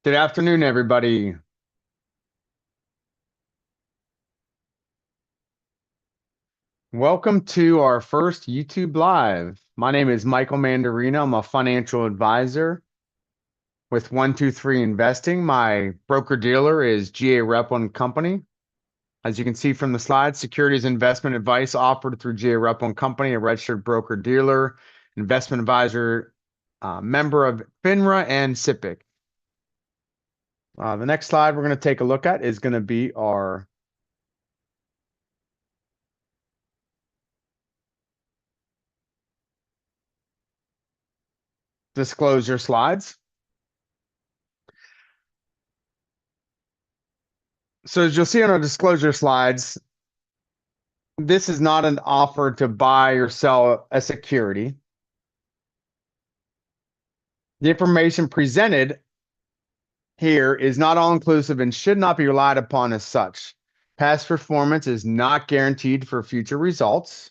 Good afternoon, everybody. Welcome to our first YouTube Live. My name is Michael Mandarino. I'm a financial advisor with 123 Investing. My broker-dealer is GA Rep One Company. As you can see from the slide, securities investment advice offered through GA Rep One Company, a registered broker-dealer, investment advisor, member of FINRA and SIPC. The next slide we're going to take a look at is going to be our disclosure slides. So as you'll see on our disclosure slides, this is not an offer to buy or sell a security. The information presented here is not all-inclusive and should not be relied upon as such. Past performance is not guaranteed for future results.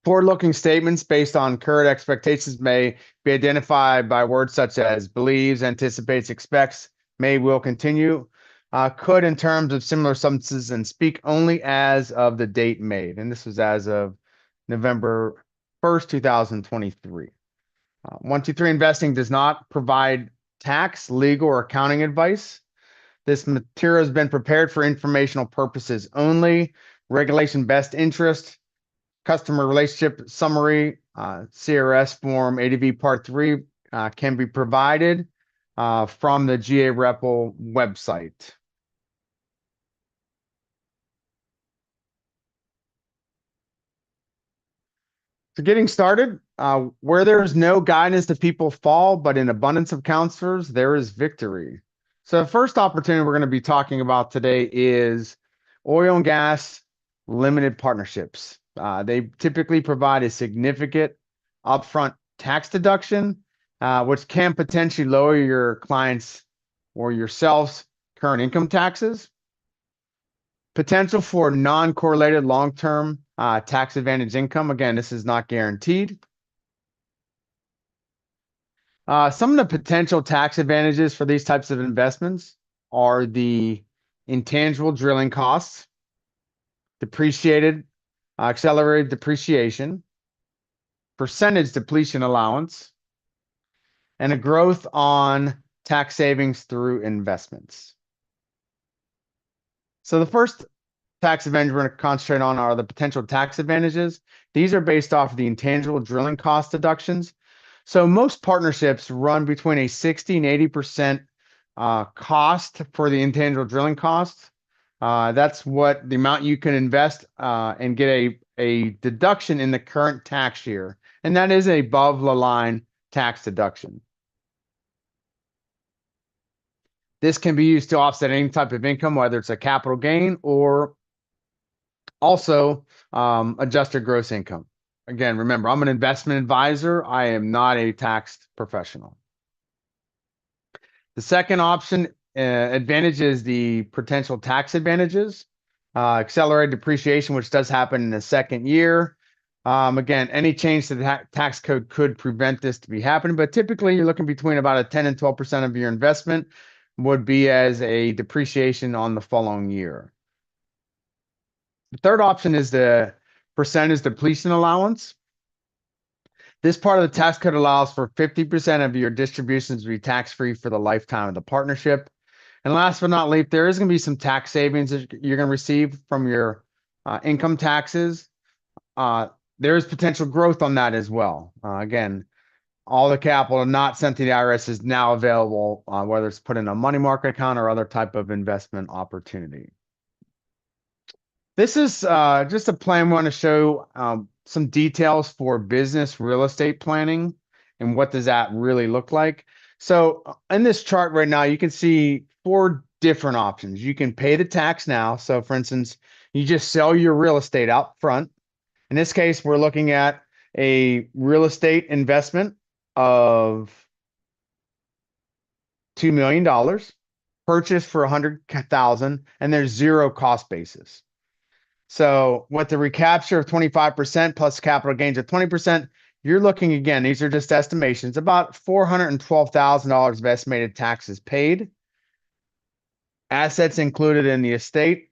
Forward-looking statements based on current expectations may be identified by words such as believes, anticipates, expects, may, will, continue, could in terms of similar substances, and speak only as of the date made. And this was as of November 1st, 2023. 123 Investing does not provide tax, legal, or accounting advice. This material has been prepared for informational purposes only. Regulation Best Interest, Customer Relationship Summary, CRS Form ADV Part 3 can be provided from the GA REPL website. So getting started, where there is no guidance, the people fall, but in abundance of counselors, there is victory. So the first opportunity we're going to be talking about today is oil and gas limited partnerships. They typically provide a significant upfront tax deduction, which can potentially lower your clients' or yourself's current income taxes. Potential for non-correlated long-term tax advantage income. Again, this is not guaranteed. Some of the potential tax advantages for these types of investments are the intangible drilling costs, depreciated, accelerated depreciation, percentage depletion allowance, and a growth on tax savings through investments. So the first tax advantage we're going to concentrate on are the potential tax advantages. These are based off of the intangible drilling cost deductions. So most partnerships run between a 60 and 80% cost for the intangible drilling costs. That's what the amount you can invest and get a deduction in the current tax year. And that is a above the line tax deduction. This can be used to offset any type of income, whether it's a capital gain or also adjusted gross income. Again, remember, I'm an investment advisor. I am not a tax professional. The second option advantage is the potential tax advantages. Accelerated depreciation, which does happen in the second year. Again, any change to the tax code could prevent this to be happening, but typically you're looking between about a 10 and 12% of your investment would be as a depreciation on the following year. The third option is the percentage depletion allowance. This part of the tax code allows for 50% of your distributions to be tax-free for the lifetime of the partnership. And last but not least, there is going to be some tax savings that you're going to receive from your income taxes. There is potential growth on that as well. Again, all the capital not sent to the IRS is now available, whether it's put in a money market account or other type of investment opportunity. This is just a plan we want to show some details for business real estate planning and what does that really look like. So in this chart right now, you can see 4 different options. You can pay the tax now. So for instance, you just sell your real estate out front. In this case, we're looking at a real estate investment of $2 million, purchased for $100,000, and there's 0 cost basis. So with the recapture of 25% plus capital gains of 20%, you're looking again, these are just estimations, about $412,000 of estimated taxes paid, assets included in the estate,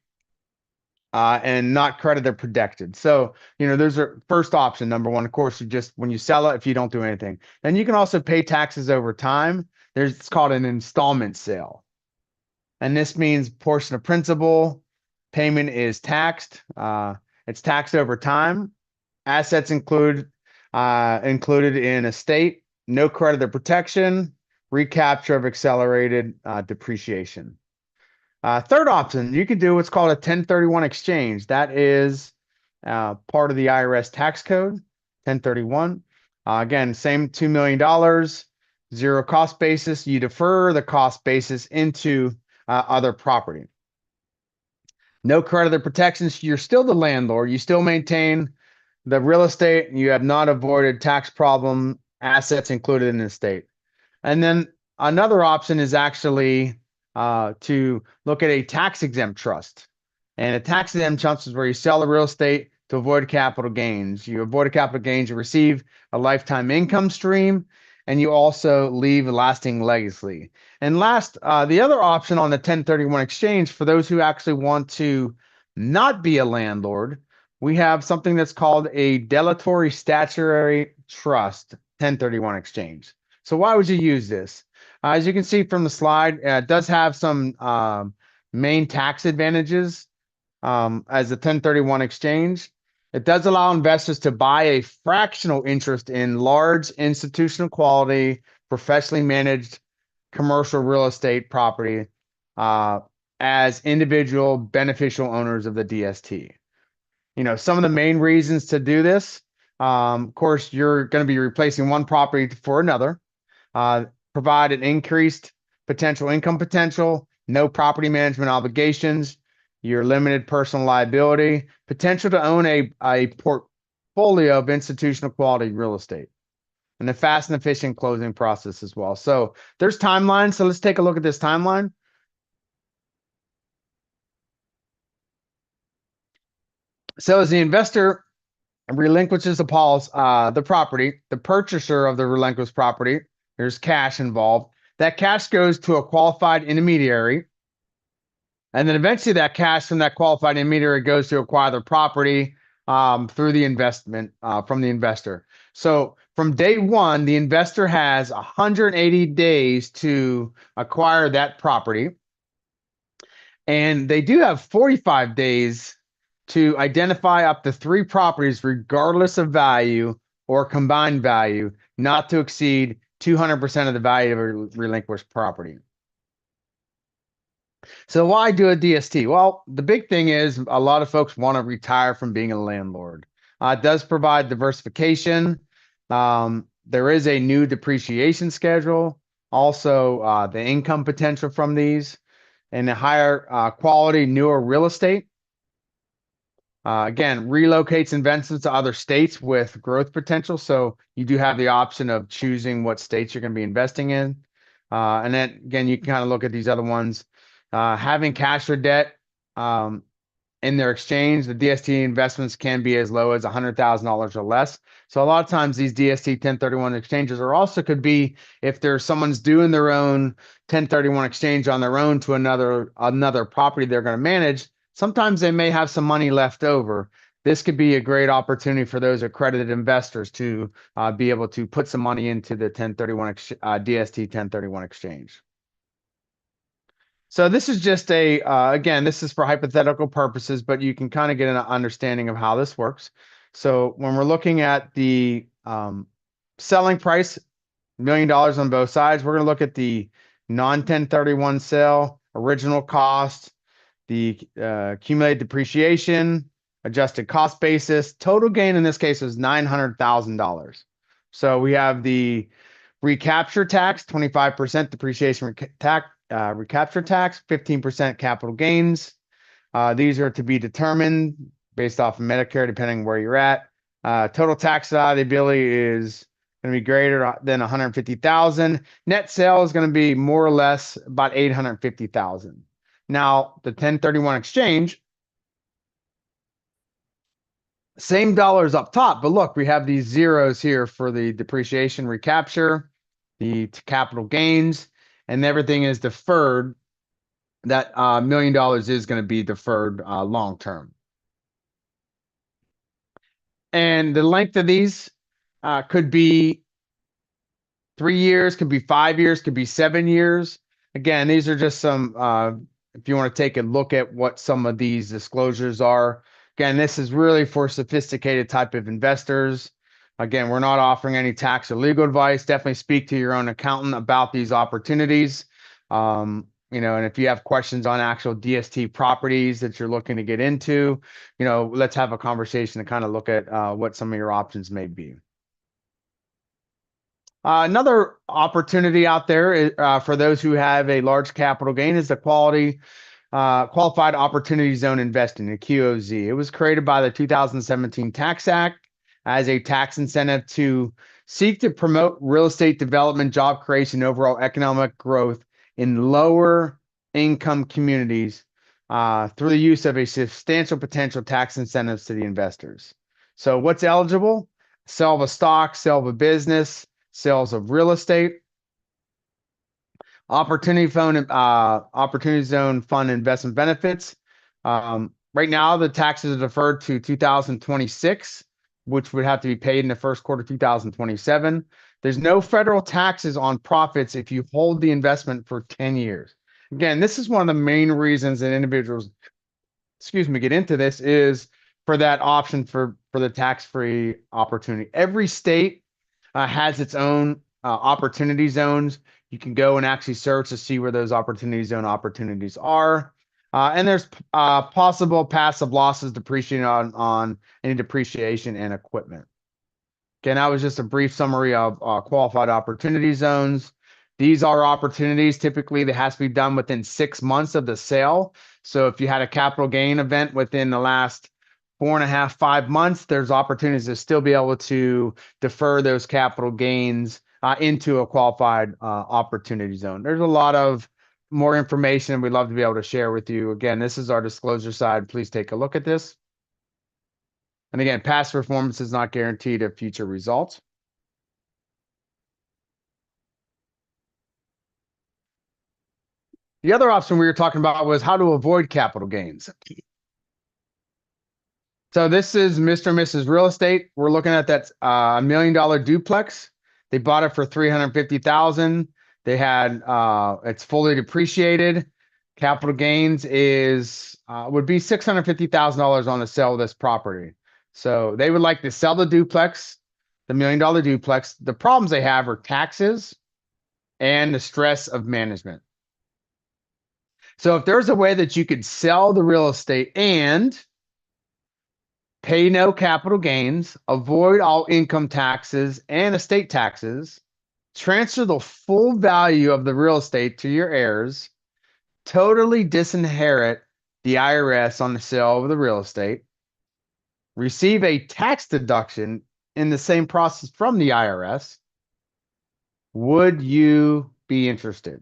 and not credited or protected. So, those are first option. Number one, of course, you just, when you sell it, if you don't do anything, then you can also pay taxes over time. It's called an installment sale. And this means portion of principal payment is taxed. It's taxed over time. Assets included in estate, no creditor protection, recapture of accelerated depreciation. Third option, you can do what's called a 1031 exchange. That is part of the IRS tax code, 1031. Again, same $2 million, zero cost basis. You defer the cost basis into other property. No creditor protections. You're still the landlord. You still maintain the real estate. You have not avoided tax problem, assets included in the estate. And then another option is actually to look at a tax exempt trust. And a tax exempt trust is where you sell the real estate to avoid capital gains. You avoid capital gains, you receive a lifetime income stream, and you also leave a lasting legacy. And last, the other option on the 1031 exchange, for those who actually want to not be a landlord, we have something that's called a deletory statutory trust 1031 exchange. So why would you use this? As you can see from the slide, it does have some main tax advantages as a 1031 exchange. It does allow investors to buy a fractional interest in large institutional quality, professionally managed commercial real estate property as individual beneficial owners of the DST. Some of the main reasons to do this, of course, you're going to be replacing one property for another, provide an increased potential income potential, no property management obligations, your limited personal liability, potential to own a portfolio of institutional quality real estate, and a fast and efficient closing process as well. So there's timelines. So let's take a look at this timeline. So as the investor relinquishes the property, the purchaser of the relinquished property, there's cash involved. That cash goes to a qualified intermediary. And then eventually that cash from that qualified intermediary goes to acquire the property through the investment from the investor. So from day one, the investor has 180 days to acquire that property. And they do have 45 days to identify up to 3 properties, regardless of value or combined value, not to exceed 200% of the value of a relinquished property. So why do a DST? Well, the big thing is a lot of folks want to retire from being a landlord. It does provide diversification. There is a new depreciation schedule. Also, the income potential from these and the higher quality, newer real estate. Again, relocates investments to other states with growth potential. So you do have the option of choosing what states you're going to be investing in. And then again, you can kind of look at these other ones. Having cash or debt in their exchange, the DST investments can be as low as $100,000 or less. So a lot of times these DST 1031 exchanges are also could be if there's someone's doing their own 1031 exchange on their own to another property they're going to manage. Sometimes they may have some money left over. This could be a great opportunity for those accredited investors to be able to put some money into the 1031 DST 1031 exchange. So this is just again, this is for hypothetical purposes, but you can kind of get an understanding of how this works. So when we're looking at the selling price, $1 million on both sides, we're going to look at the non-1031 sale, original cost, the accumulated depreciation, adjusted cost basis. Total gain in this case was $900,000. So we have the recapture tax, 25% depreciation tax, recapture tax, 15% capital gains. These are to be determined based off of Medicare, depending where you're at. Total tax liability is going to be greater than 150,000. Net sale is going to be more or less about 850,000. Now, the 1031 exchange Same dollars up top, but look, we have these zeros here for the depreciation recapture, the capital gains, and everything is deferred. That $1 million is going to be deferred long term. And the length of these could be 3 years, could be 5 years, could be 7 years. Again, these are just some, if you want to take a look at what some of these disclosures are. Again, this is really for sophisticated type of investors. Again, we're not offering any tax or legal advice. Definitely speak to your own accountant about these opportunities. And if you have questions on actual DST properties that you're looking to get into, let's have a conversation to kind of look at what some of your options may be. Another opportunity out there is, for those who have a large capital gain is the Qualified Opportunity Zone Investing, the QOZ. It was created by the 2017 Tax Act as a tax incentive to seek to promote real estate development, job creation, and overall economic growth in lower income communities through the use of a substantial potential tax incentives to the investors. So what's eligible? Sale of a stock, sale of a business, sales of real estate, opportunity zone fund investment benefits. Right now, the taxes are deferred to 2026, which would have to be paid in the first quarter 2027. There's no federal taxes on profits if you hold the investment for 10 years. Again, this is one of the main reasons that individuals, get into this is for that option for the tax-free opportunity. Every state has its own opportunity zones. You can go and actually search to see where those opportunity zone opportunities are. And there's possible passive losses depreciating on any depreciation and equipment. Again, that was just a brief summary of qualified opportunity zones. These are opportunities typically that has to be done within 6 months of the sale. So if you had a capital gain event within the last 4.5, 5 months, there's opportunities to still be able to defer those capital gains into a qualified opportunity zone. There's a lot of more information we'd love to be able to share with you. Again, this is our disclosure side. Please take a look at this. And again, past performance is not guaranteed of future results. The other option we were talking about was how to avoid capital gains. So this is Mr. and Mrs. Real Estate. We're looking at that $1 million duplex. They bought it for $350,000. They had it's fully depreciated. Capital gains would be $650,000 on the sale of this property. So they would like to sell the duplex, the $1 million duplex. The problems they have are taxes and the stress of management. So if there's a way that you could sell the real estate and pay no capital gains, avoid all income taxes and estate taxes, transfer the full value of the real estate to your heirs, totally disinherit the IRS on the sale of the real estate, receive a tax deduction in the same process from the IRS, would you be interested?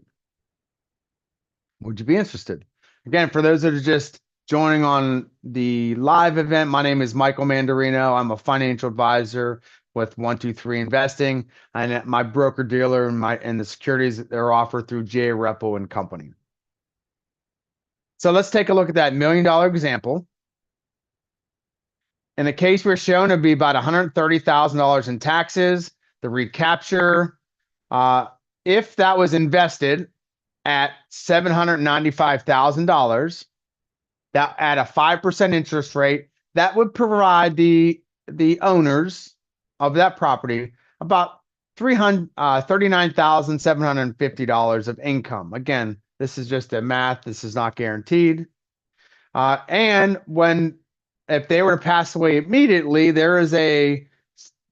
Would you be interested? Again, for those that are just joining on the live event, my name is Michael Mandarino. I'm a financial advisor with 123 Investing, and my broker dealer and the securities that are offered through J. Repo and Company. So let's take a look at that $1 million example. In the case we're showing, it'd be about $130,000 in taxes. The recapture, if that was invested at $795,000, that at a 5% interest rate, that would provide the owners of that property about $39,750 of income. Again, this is just a math. This is not guaranteed. And if they were to pass away immediately, the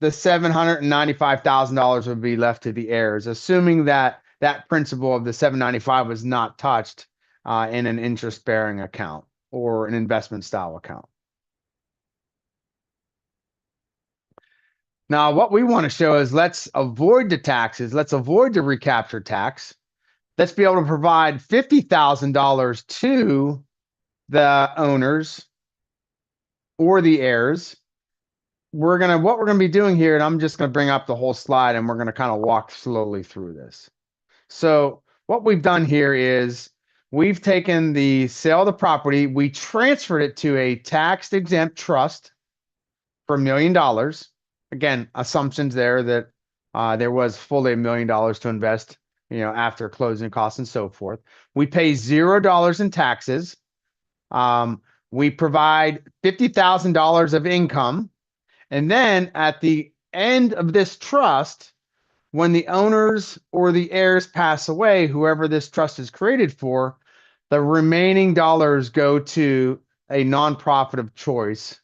$795,000 would be left to the heirs, assuming that principal of the $795 was not touched in an interest-bearing account or an investment style account. Now, what we want to show is let's avoid the taxes. Let's avoid the recapture tax. Let's be able to provide $50,000 to the owners or the heirs. what we're gonna be doing here, and I'm just gonna bring up the whole slide, and we're gonna kind of walk slowly through this. So what we've done here is we've taken the sale of the property, we transferred it to a tax exempt trust for $1 million. Again, assumptions there that there was fully $1 million to invest, after closing costs and so forth. We pay $0 in taxes. We provide $50,000 of income. And then at the end of this trust, when the owners or the heirs pass away, whoever this trust is created for, the remaining dollars go to a nonprofit of choice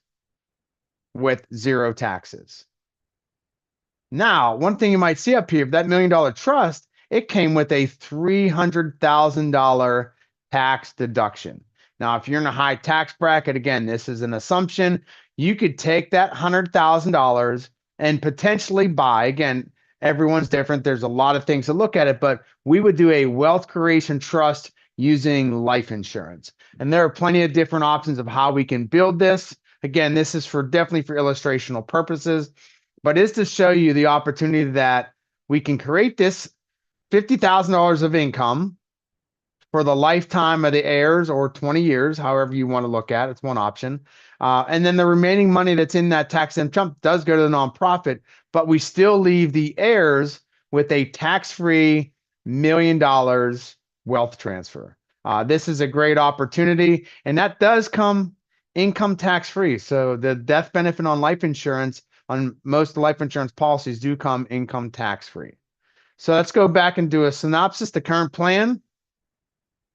with zero taxes. Now, one thing you might see up here, that $1 million trust, it came with a $300,000 tax deduction. Now, if you're in a high tax bracket, again, this is an assumption, you could take that $100,000 and potentially buy, again, everyone's different. There's a lot of things to look at it, but we would do a wealth creation trust using life insurance. And there are plenty of different options of how we can build this. Again, this is definitely for illustrational purposes, but is to show you the opportunity that we can create this $50,000 of income for the lifetime of the heirs, or 20 years, however you want to look at it. It's one option. And then the remaining money that's in that tax exempt trust does go to the nonprofit, but we still leave the heirs with a tax-free $1 million wealth transfer. This is a great opportunity, and that does come income tax-free. So the death benefit on life insurance, on most life insurance policies, do come income tax-free. So let's go back and do a synopsis. The current plan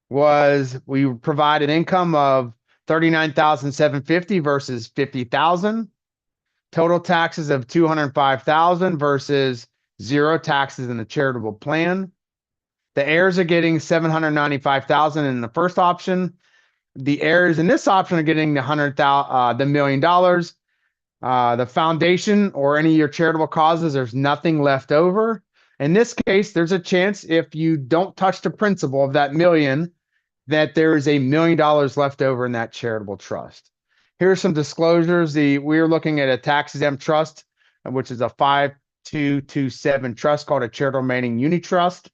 was we provide an income of $39,750 versus $50,000. Total taxes of $205,000 versus zero taxes in the charitable plan. The heirs are getting $795,000 in the first option. The heirs in this option are getting the $1 million. The foundation or any of your charitable causes, there's nothing left over. In this case, there's a chance if you don't touch the principal of that million, that there is $1 million left over in that charitable trust. Here are some disclosures. We're looking at a tax exempt trust, which is a 5227 trust called a charitable remaining uni trust.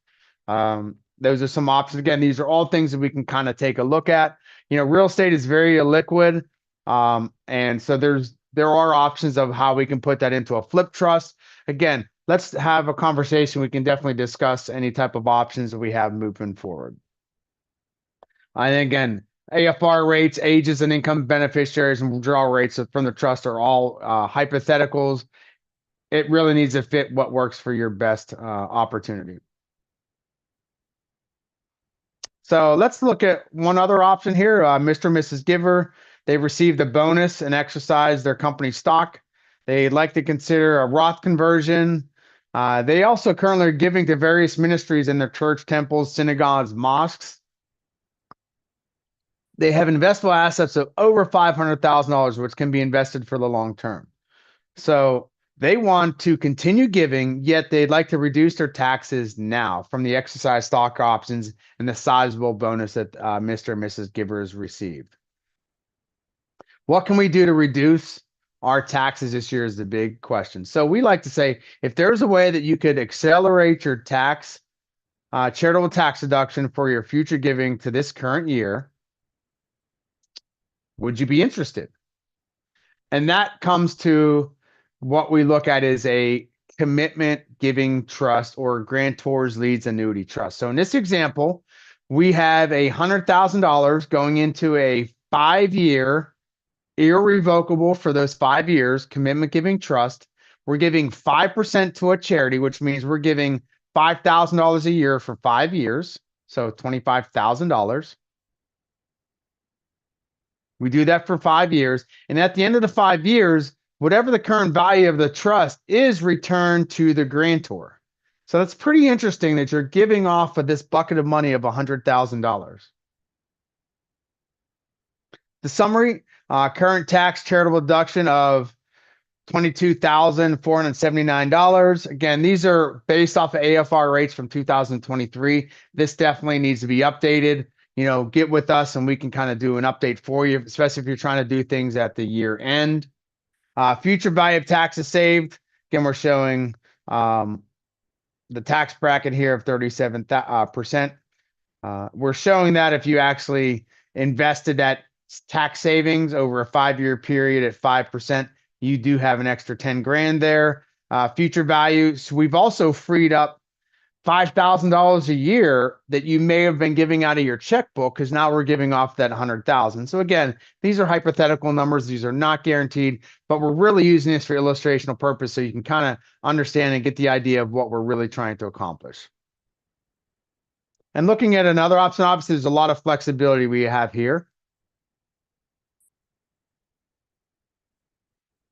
Those are some options. Again, these are all things that we can kind of take a look at. Real estate is very illiquid. And so there are options of how we can put that into a flip trust. Again, let's have a conversation. We can definitely discuss any type of options that we have moving forward. And again, AFR rates, ages and income beneficiaries, and withdrawal rates from the trust are all hypotheticals. It really needs to fit what works for your best opportunity. So let's look at one other option here. Mr. and Mrs. Giver, they received a bonus and exercised their company stock. They'd like to consider a Roth conversion. They also currently are giving to various ministries in their church, temples, synagogues, mosques. They have investable assets of over $500,000, which can be invested for the long term. So they want to continue giving, yet they'd like to reduce their taxes now from the exercise stock options and the sizable bonus that Mr. and Mrs. Givers received. What can we do to reduce our taxes this year is the big question. So we like to say, if there's a way that you could accelerate your charitable tax deduction for your future giving to this current year, would you be interested? And that comes to what we look at is a commitment giving trust, or grantor's leads annuity trust. So in this example, we have $100,000 going into a 5-year irrevocable for those 5 years commitment giving trust. We're giving 5% to a charity, which means we're giving $5,000 a year for 5 years. So $25,000. We do that for 5 years. And at the end of the 5 years, whatever the current value of the trust is returned to the grantor. So that's pretty interesting that you're giving off of this bucket of money of $100,000. The summary, current tax charitable deduction of $22,479. Again, these are based off of AFR rates from 2023. This definitely needs to be updated. Get with us and we can kind of do an update for you, especially if you're trying to do things at the year end. Future value of taxes saved. Again, we're showing the tax bracket here of 37%. We're showing that if you actually invested that tax savings over a 5-year period at 5%, you do have an extra 10 grand there. Future value. So we've also freed up $5,000 a year that you may have been giving out of your checkbook, because now we're giving off that 100,000. So again, these are hypothetical numbers. These are not guaranteed, but we're really using this for illustrational purpose so you can kind of understand and get the idea of what we're really trying to accomplish. And looking at another option, obviously there's a lot of flexibility we have here.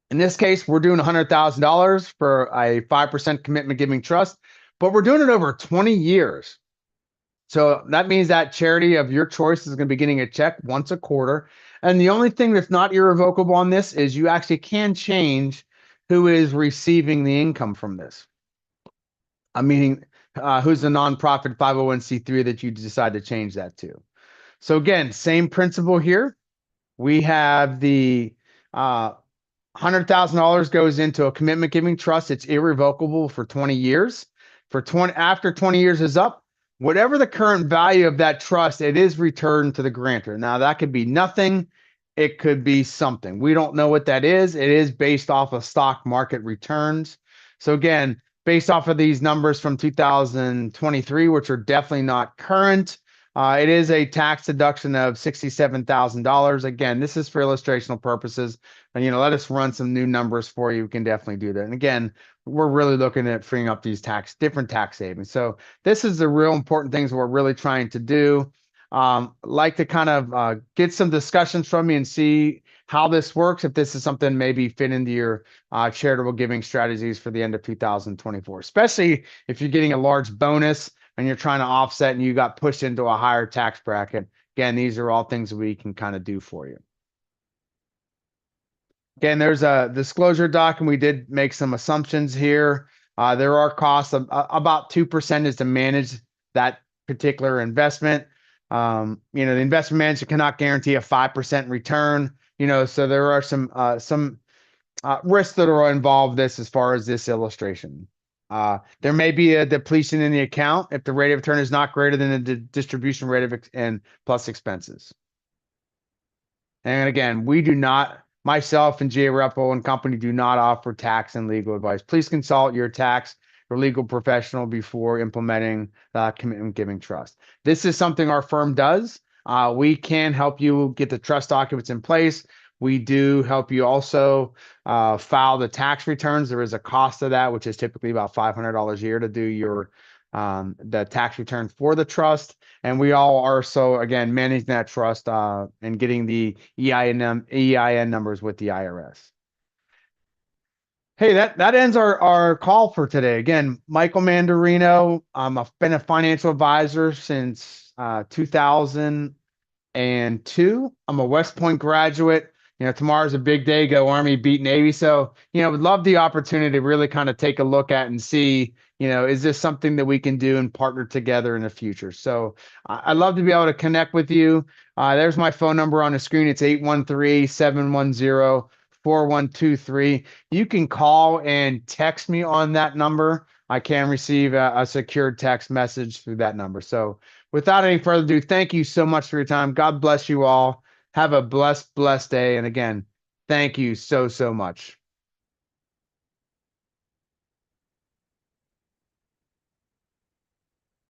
In this case, we're doing $100,000 for a 5% commitment giving trust, but we're doing it over 20 years. So that means that charity of your choice is going to be getting a check once a quarter. And the only thing that's not irrevocable on this is you actually can change who is receiving the income from this. I mean, who's the nonprofit 501c3 that you decide to change that to. So again, same principle here. We have the $100,000 goes into a commitment giving trust. It's irrevocable for 20 years. After 20 years is up, whatever the current value of that trust, it is returned to the grantor. Now that could be nothing. It could be something. We don't know what that is. It is based off of stock market returns. So again, based off of these numbers from 2023, which are definitely not current, it is a tax deduction of $67,000. Again, this is for illustrational purposes. And, let us run some new numbers for you. We can definitely do that. And again, we're really looking at freeing up these different tax savings. So this is the real important things we're really trying to do. Like to kind of get some discussions from you and see how this works, if this is something maybe fit into your charitable giving strategies for the end of 2024, especially if you're getting a large bonus and you're trying to offset and you got pushed into a higher tax bracket. Again, these are all things we can kind of do for you. Again, there's a disclosure doc, and we did make some assumptions here. There are costs of about 2% is to manage that particular investment. The investment manager cannot guarantee a 5% return. So there are some risks that are involved this as far as this illustration. There may be a depletion in the account if the rate of return is not greater than the distribution rate of and plus expenses. And again, we do not, myself and J Repo and company do not offer tax and legal advice. Please consult your tax or legal professional before implementing commitment giving trust. This is something our firm does. We can help you get the trust documents in place. We do help you also file the tax returns. There is a cost of that, which is typically about $500 a year to do your the tax return for the trust. And we all are, so again, managing that trust and getting the EIN numbers with the IRS. Hey, that ends our call for today. Again, Michael Mandarino. I've been a financial advisor since 2002. I'm a West Point graduate. Tomorrow's a big day, go Army, beat Navy. So, would love the opportunity to really kind of take a look at and see, is this something that we can do and partner together in the future? So I'd love to be able to connect with you. There's my phone number on the screen. It's 813-710-4123. You can call and text me on that number. I can receive a secured text message through that number. So without any further ado, thank you so much for your time. God bless you all. Have a blessed day. And again, thank you so much.